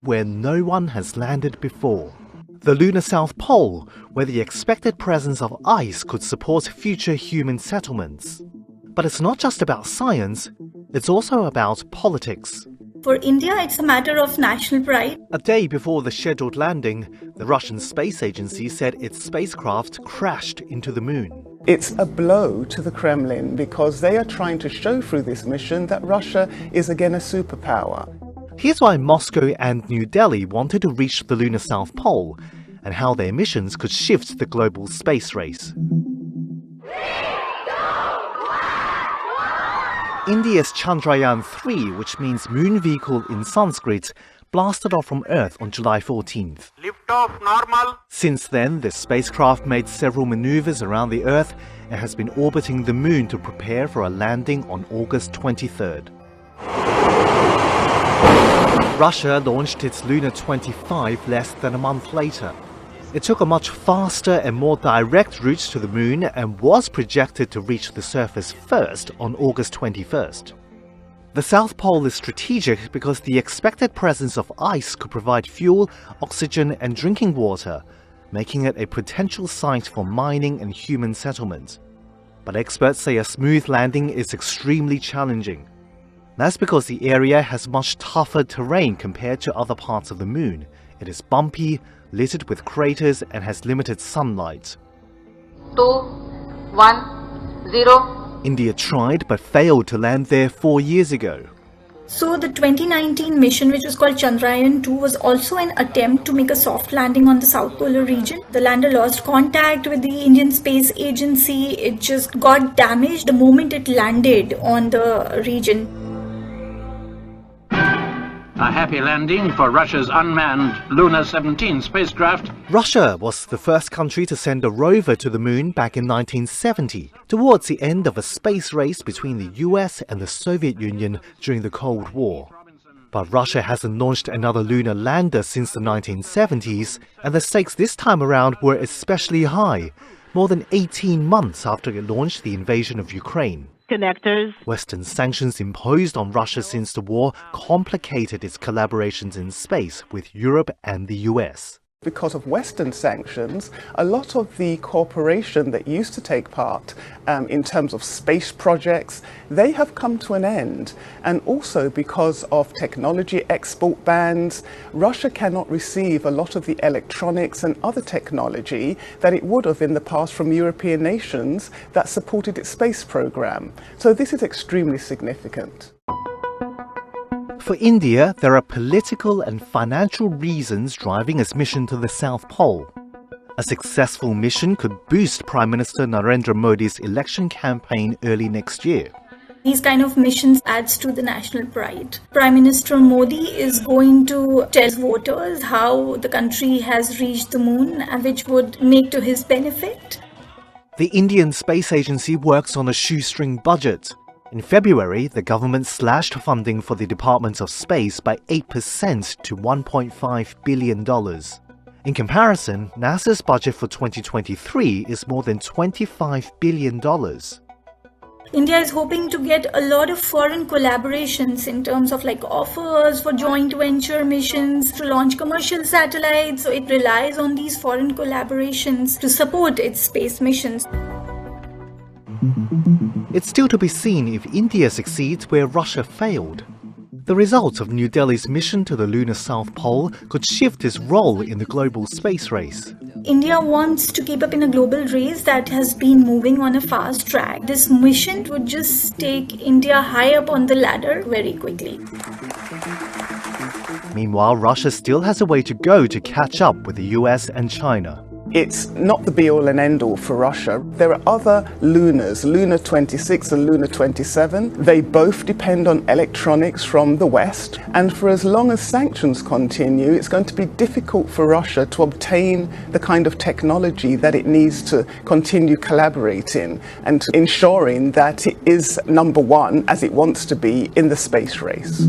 where no one has landed before. The lunar South Pole, where the expected presence of ice could support future human settlements. But it's not just about science, it's also about politics. For India, it's a matter of national pride. A day before the scheduled landing, the Russian space agency said its spacecraft crashed into the moon. It's a blow to the Kremlin because they are trying to show through this mission that Russia is again a superpower. Here's why Moscow and New Delhi wanted to reach the lunar South Pole and how their missions could shift the global space race. India's Chandrayaan 3, which means moon vehicle in Sanskrit, blasted off from Earth on July 14th. Liftoff normal. Since then, the spacecraft made several maneuvers around the Earth and has been orbiting the moon to prepare for a landing on August 23rd. Russia launched its Lunar 25 less than a month later. It took a much faster and more direct route to the moon and was projected to reach the surface first on August 21st. The South Pole is strategic because the expected presence of ice could provide fuel, oxygen and drinking water, making it a potential site for mining and human settlement. But experts say a smooth landing is extremely challenging. That's because the area has much tougher terrain compared to other parts of the moon. It is bumpy, littered with craters and has limited sunlight. 2, 1, 0. India tried but failed to land there 4 years ago. So the 2019 mission, which was called Chandrayaan 2, was also an attempt to make a soft landing on the South Polar region. The lander lost contact with the Indian Space Agency. It just got damaged the moment it landed on the region. A happy landing for Russia's unmanned Lunar 17 spacecraft. Russia was the first country to send a rover to the moon back in 1970, towards the end of a space race between the US and the Soviet Union during the Cold War. But Russia hasn't launched another lunar lander since the 1970s, and the stakes this time around were especially high, more than 18 months after it launched the invasion of Ukraine. Connectors. Western sanctions imposed on Russia since the war complicated its collaborations in space with Europe and the US. Because of Western sanctions, a lot of the cooperation that used to take part in terms of space projects, they have come to an end. And also because of technology export bans, Russia cannot receive a lot of the electronics and other technology that it would have in the past from European nations that supported its space program. So this is extremely significant. For India, there are political and financial reasons driving its mission to the South Pole. A successful mission could boost Prime Minister Narendra Modi's election campaign early next year. These kind of missions adds to the national pride. Prime Minister Modi is going to tell voters how the country has reached the moon, which would make to his benefit. The Indian Space Agency works on a shoestring budget. In February, the government slashed funding for the Department of Space by 8% to $1.5 billion. In comparison, NASA's budget for 2023 is more than $25 billion. India is hoping to get a lot of foreign collaborations in terms of offers for joint venture missions to launch commercial satellites. So it relies on these foreign collaborations to support its space missions. It's still to be seen if India succeeds where Russia failed. The results of New Delhi's mission to the lunar South Pole could shift its role in the global space race. India wants to keep up in a global race that has been moving on a fast track. This mission would just take India high up on the ladder very quickly. Meanwhile, Russia still has a way to go to catch up with the US and China. It's not the be-all and end-all for Russia. There are other lunars, Lunar 26 and Lunar 27. They both depend on electronics from the West. And for as long as sanctions continue, it's going to be difficult for Russia to obtain the kind of technology that it needs to continue collaborating and ensuring that it is number one, as it wants to be, in the space race.